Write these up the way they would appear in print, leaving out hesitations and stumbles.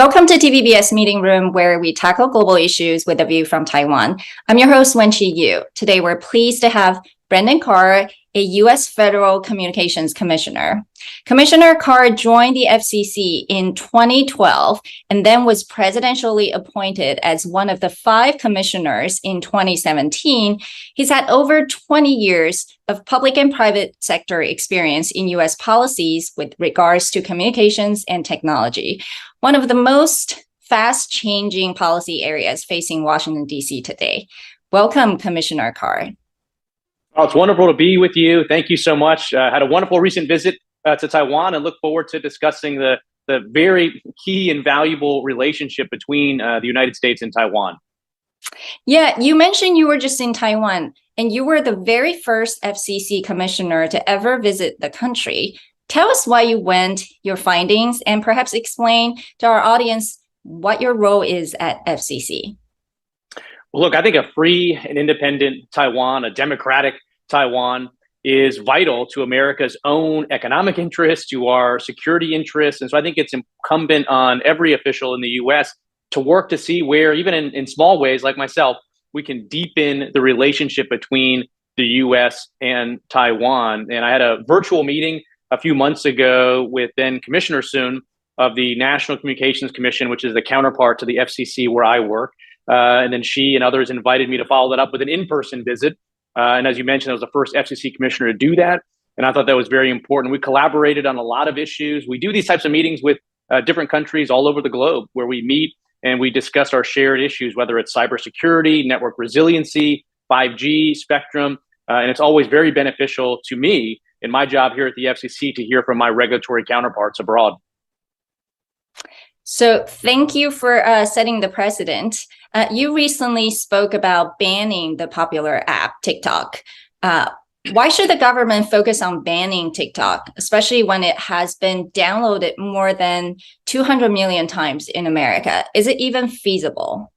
Welcome to TVBS Meeting Room, where we tackle global issues with a view from Taiwan. I'm your host, Wenqi Yu. Today, we're pleased to have Brendan Carr, a U.S. Federal Communications Commissioner. Commissioner Carr joined the FCC in 2012 and then was presidentially appointed as one of the 5 commissioners in 2017. He's had over 20 years of public and private sector experience in U.S. policies with regards to communications and technology, one of the most fast-changing policy areas facing Washington, D.C. today. Welcome, Commissioner Carr. Oh, it's wonderful to be with you. Thank you so much. Had a wonderful recent visit to Taiwan and look forward to discussing the very key and valuable relationship between the United States and Taiwan. Yeah, you mentioned you were just in Taiwan, and you were the very first FCC commissioner to ever visit the country. Tell us why you went, your findings, and perhaps explain to our audience what your role is at FCC. Well, look, I think a free and independent Taiwan, a democratic Taiwan, is vital to America's own economic interests, to our security interests. And so I think it's incumbent on every official in the U.S. to work to see where, even in small ways like myself, we can deepen the relationship between the U.S. and Taiwan. And I had a virtual meeting a few months ago with then Commissioner Soon of the National Communications Commission, which is the counterpart to the FCC where I work. And then she and others invited me to follow that up with an in-person visit. And as you mentioned, I was the first FCC commissioner to do that. And I thought that was very important. We collaborated on a lot of issues. We do these types of meetings with different countries all over the globe where we meet and we discuss our shared issues, whether it's cybersecurity, network resiliency, 5G, spectrum. And it's always very beneficial to me in my job here at the FCC to hear from my regulatory counterparts abroad. So thank you for setting the precedent. You recently spoke about banning the popular app TikTok. Why should the government focus on banning TikTok, especially when it has been downloaded more than 200 million times in America? Is it even feasible?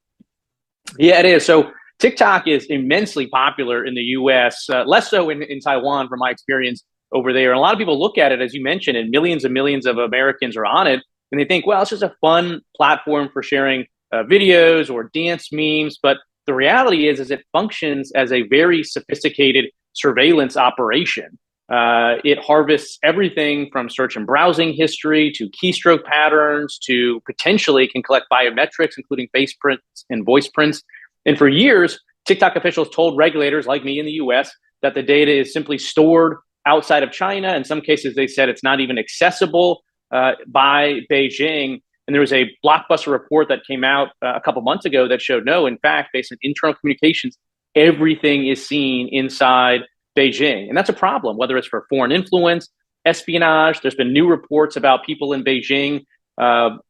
Yeah, it is. So TikTok is immensely popular in the U.S., less so in Taiwan from my experience over there. And a lot of people look at it, as you mentioned, and millions of Americans are on it. And they think, well, it's just a fun platform for sharing videos or dance memes. But the reality is it functions as a very sophisticated surveillance operation. It harvests everything from search and browsing history to keystroke patterns to potentially can collect biometrics, including face prints and voice prints. And for years, TikTok officials told regulators like me in the US that the data is simply stored outside of China. In some cases, they said it's not even accessible by Beijing. And there was a blockbuster report that came out a couple months ago that showed no, in fact, based on internal communications, everything is seen inside Beijing. And that's a problem, whether it's for foreign influence, espionage. There's been new reports about people in Beijing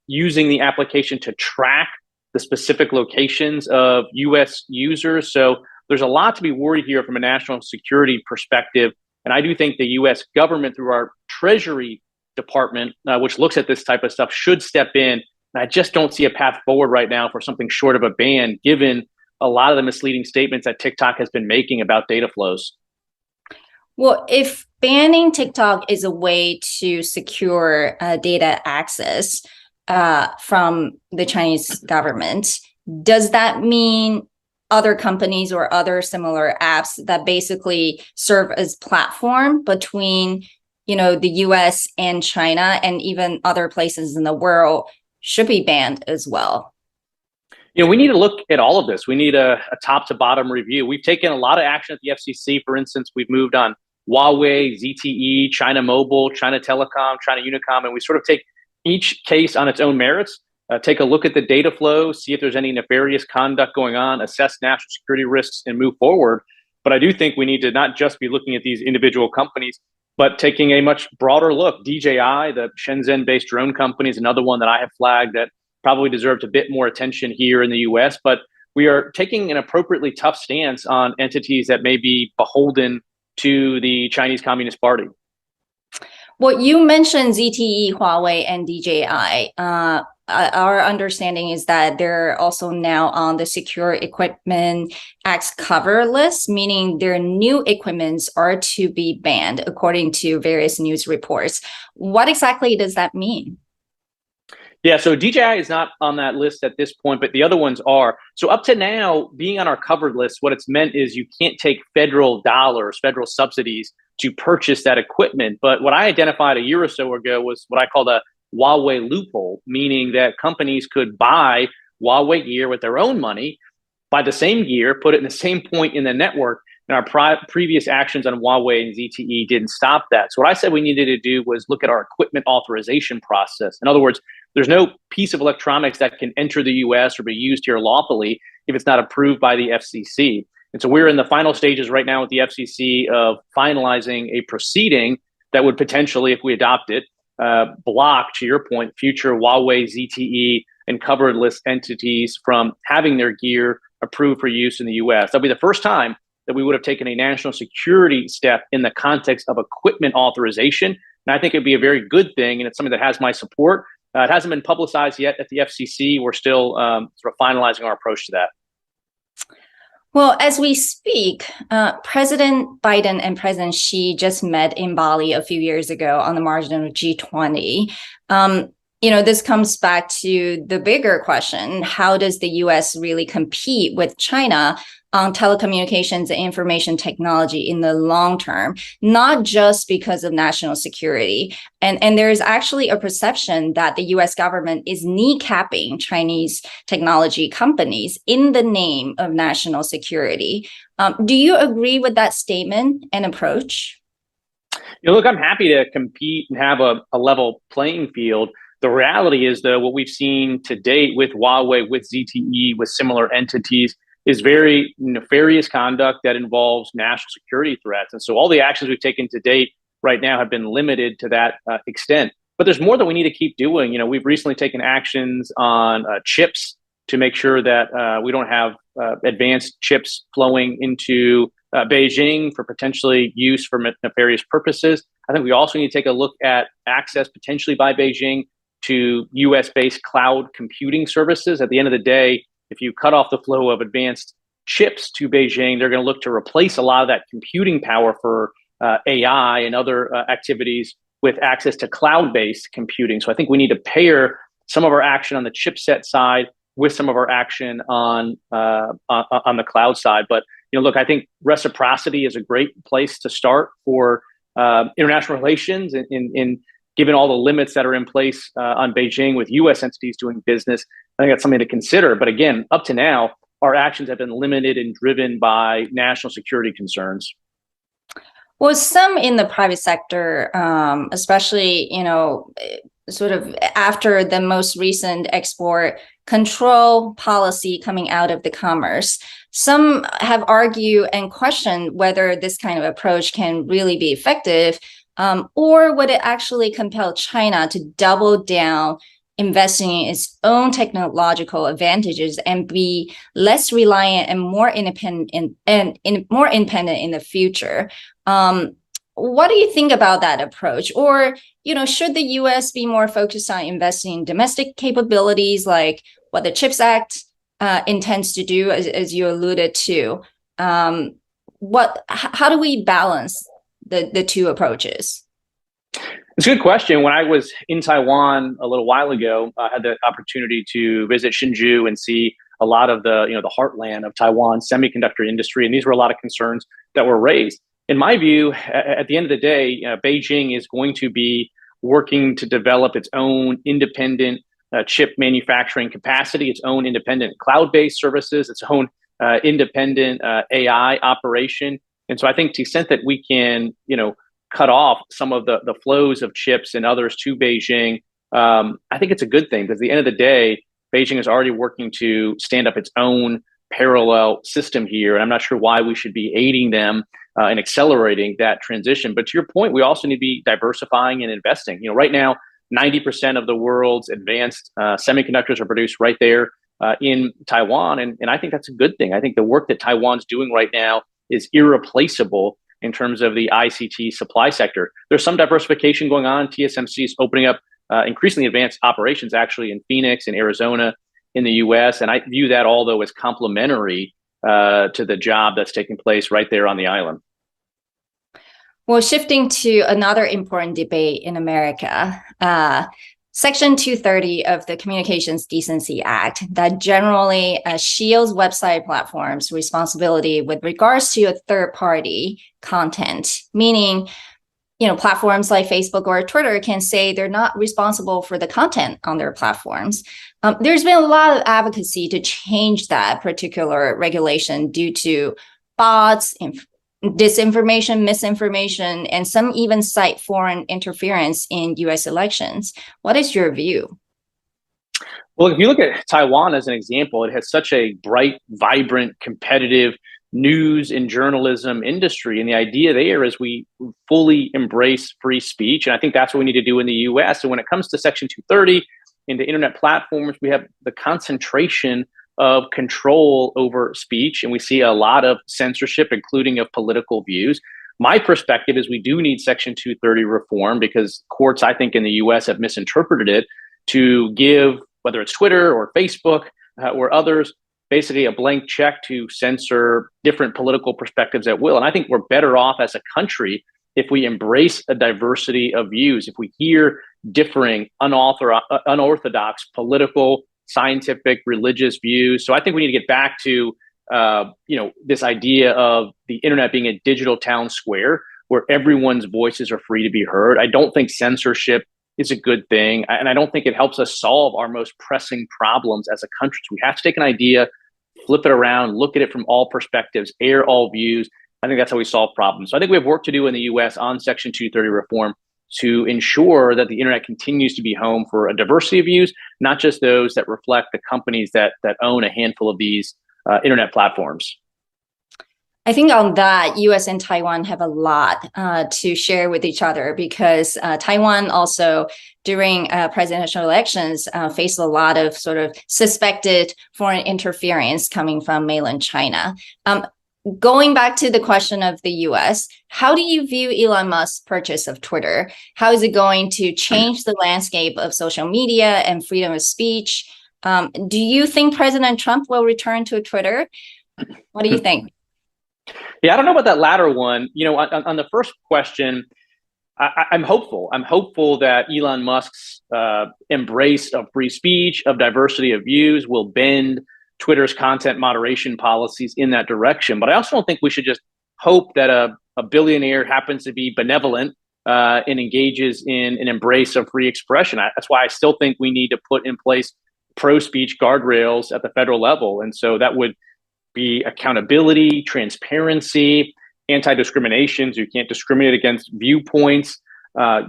using the application to track the specific locations of US users. So there's a lot to be worried here from a national security perspective. And I do think the US government, through our Treasury Department, which looks at this type of stuff, should step in. And I just don't see a path forward right now for something short of a ban, given a lot of the misleading statements that TikTok has been making about data flows. Well, if banning TikTok is a way to secure data access from the Chinese government, does that mean other companies or other similar apps that basically serve as platform between the US and China and even other places in the world should be banned as well? We need to look at all of this. We need a top to bottom review. We've taken a lot of action at the FCC. For instance, we've moved on Huawei, ZTE, China Mobile, China Telecom, China Unicom, and we sort of take each case on its own merits, take a look at the data flow, see if there's any nefarious conduct going on, assess national security risks, and move forward. But I do think we need to not just be looking at these individual companies, but taking a much broader look. DJI, the Shenzhen-based drone company, is another one that I have flagged that probably deserves a bit more attention here in the US. But we are taking an appropriately tough stance on entities that may be beholden to the Chinese Communist Party. Well, you mentioned ZTE, Huawei, and DJI. Our understanding is that they're also now on the Secure Equipment Act's cover list, meaning their new equipments are to be banned, according to various news reports. What exactly does that mean? Yeah, so DJI is not on that list at this point, but the other ones are. So up to now, being on our covered list, what it's meant is you can't take federal dollars, federal subsidies to purchase that equipment. But what I identified a year or so ago was what I call the Huawei loophole, meaning that companies could buy Huawei gear with their own money, buy the same gear, put it in the same point in the network. And our previous actions on Huawei and ZTE didn't stop that. So what I said we needed to do was look at our equipment authorization process. In other words, there's no piece of electronics that can enter the US or be used here lawfully if it's not approved by the FCC. And so we're in the final stages right now with the FCC of finalizing a proceeding that would potentially, if we adopt it, block, to your point, future Huawei, ZTE, and covered list entities from having their gear approved for use in the US. That'll be the first time that we would have taken a national security step in the context of equipment authorization. And I think it'd be a very good thing, and it's something that has my support. It hasn't been publicized yet at the FCC. We're still sort of finalizing our approach to that. Well, as we speak, President Biden and President Xi just met in Bali a few years ago on the margin of G20. This comes back to the bigger question: how does the U.S. really compete with China on telecommunications and information technology in the long term, not just because of national security? And there is actually a perception that the U.S. government is kneecapping Chinese technology companies in the name of national security. Do you agree with that statement and approach? Look, I'm happy to compete and have a level playing field. The reality is, though, what we've seen to date with Huawei, with ZTE, with similar entities is very nefarious conduct that involves national security threats. And so all the actions we've taken to date right now have been limited to that extent. But there's more that we need to keep doing. We've recently taken actions on chips to make sure that we don't have advanced chips flowing into Beijing for potentially use for nefarious purposes. I think we also need to take a look at access potentially by Beijing to US-based cloud computing services. At the end of the day, if you cut off the flow of advanced chips to Beijing, they're going to look to replace a lot of that computing power for AI and other activities with access to cloud-based computing. So I think we need to pair some of our action on the chipset side with some of our action on the cloud side. But look, I think reciprocity is a great place to start for international relations in given all the limits that are in place on Beijing with U.S. entities doing business. I think that's something to consider. But again, up to now, our actions have been limited and driven by national security concerns. Well, some in the private sector, especially, sort of after the most recent export control policy coming out of the Commerce, some have argued and questioned whether this kind of approach can really be effective, or would it actually compel China to double down, investing in its own technological advantages and be less reliant and more independent in the future? What do you think about that approach? Or, should the U.S. be more focused on investing in domestic capabilities like what the CHIPS Act intends to do, as you alluded to? How do we balance the two approaches? It's a good question. When I was in Taiwan a little while ago, I had the opportunity to visit Hsinchu and see a lot of the heartland of Taiwan's semiconductor industry, and these were a lot of concerns that were raised. In my view, at the end of the day, Beijing is going to be working to develop its own independent chip manufacturing capacity, its own independent cloud-based services, its own independent AI operation. And so I think to the extent that we can, cut off some of the flows of chips and others to Beijing, I think it's a good thing, because at the end of the day, Beijing is already working to stand up its own parallel system here. And I'm not sure why we should be aiding them and accelerating that transition. But to your point, we also need to be diversifying and investing. Right now, 90% of the world's advanced semiconductors are produced right there in Taiwan. And I think that's a good thing. I think the work that Taiwan's doing right now is irreplaceable in terms of the ICT supply sector. There's some diversification going on. TSMC is opening up increasingly advanced operations actually in Phoenix and Arizona in the US. And I view that all, though, as complementary to the job that's taking place right there on the island. Well, shifting to another important debate in America, Section 230 of the Communications Decency Act that generally shields website platforms' responsibility with regards to a third-party content, meaning, platforms like Facebook or Twitter can say they're not responsible for the content on their platforms. There's been a lot of advocacy to change that particular regulation due to bots, disinformation, misinformation, and some even cite foreign interference in U.S. elections. What is your view? Well, if you look at Taiwan as an example, it has such a bright, vibrant, competitive news and journalism industry. And the idea there is we fully embrace free speech. And I think that's what we need to do in the U.S. And when it comes to Section 230 into internet platforms, we have the concentration of control over speech, and we see a lot of censorship, including of political views. My perspective is we do need Section 230 reform because courts, I think, in the US have misinterpreted it to give, whether it's Twitter or Facebook or others, basically a blank check to censor different political perspectives at will. And I think we're better off as a country if we embrace a diversity of views, if we hear differing, unorthodox political, scientific, religious views. So I think we need to get back to, this idea of the internet being a digital town square where everyone's voices are free to be heard. I don't think censorship is a good thing. And I don't think it helps us solve our most pressing problems as a country. So we have to take an idea, flip it around, look at it from all perspectives, air all views. I think that's how we solve problems. So I think we have work to do in the US on Section 230 reform to ensure that the internet continues to be home for a diversity of views, not just those that reflect the companies that own a handful of these internet platforms. I think on that, US and Taiwan have a lot to share with each other because Taiwan also, during presidential elections, faced a lot of sort of suspected foreign interference coming from mainland China. Going back to the question of the US, how do you view Elon Musk's purchase of Twitter? How is it going to change the landscape of social media and freedom of speech? Do you think President Trump will return to Twitter? What do you think? Yeah, I don't know about that latter one. On the first question, I'm hopeful. I'm hopeful that Elon Musk's embrace of free speech, of diversity of views will bend Twitter's content moderation policies in that direction. But I also don't think we should just hope that a billionaire happens to be benevolent and engages in an embrace of free expression. That's why I still think we need to put in place pro-speech guardrails at the federal level. And so that would be accountability, transparency, anti-discrimination. So you can't discriminate against viewpoints,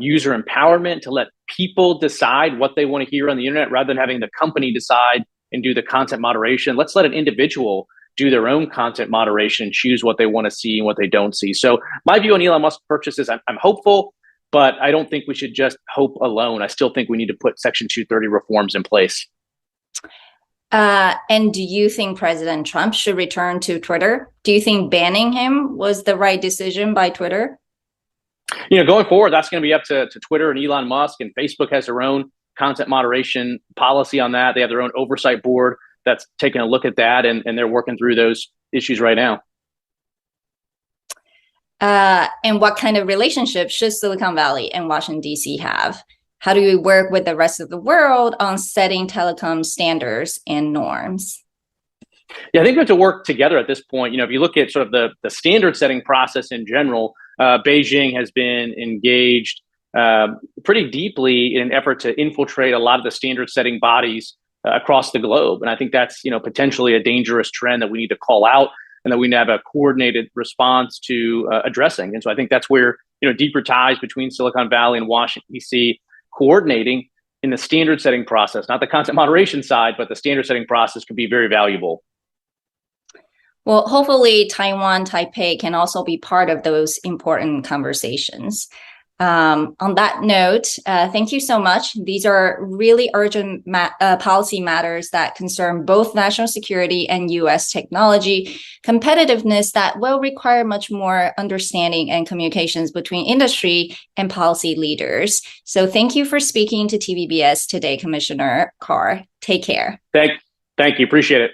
user empowerment to let people decide what they want to hear on the internet rather than having the company decide and do the content moderation. Let's let an individual do their own content moderation, choose what they want to see and what they don't see. So my view on Elon Musk purchases, I'm hopeful, but I don't think we should just hope alone. I still think we need to put Section 230 reforms in place. And do you think President Trump should return to Twitter? Do you think banning him was the right decision by Twitter? Going forward, that's going to be up to Twitter and Elon Musk, and Facebook has their own content moderation policy on that. They have their own oversight board that's taking a look at that, and they're working through those issues right now. And what kind of relationship should Silicon Valley and Washington, D.C. have? How do we work with the rest of the world on setting telecom standards and norms? Yeah, I think we have to work together at this point. If you look at sort of the standard setting process in general, Beijing has been engaged pretty deeply in an effort to infiltrate a lot of the standard setting bodies across the globe. And I think that's, potentially a dangerous trend that we need to call out and that we need to have a coordinated response to addressing. And so I think that's where, deeper ties between Silicon Valley and Washington, D.C. coordinating in the standard setting process, not the content moderation side, but the standard setting process could be very valuable. Well, hopefully Taiwan, Taipei can also be part of those important conversations. On that note, thank you so much. These are really urgent policy matters that concern both national security and U.S. technology competitiveness that will require much more understanding and communications between industry and policy leaders. So thank you for speaking to TVBS today, Commissioner Carr. Take care. Thank you. Appreciate it.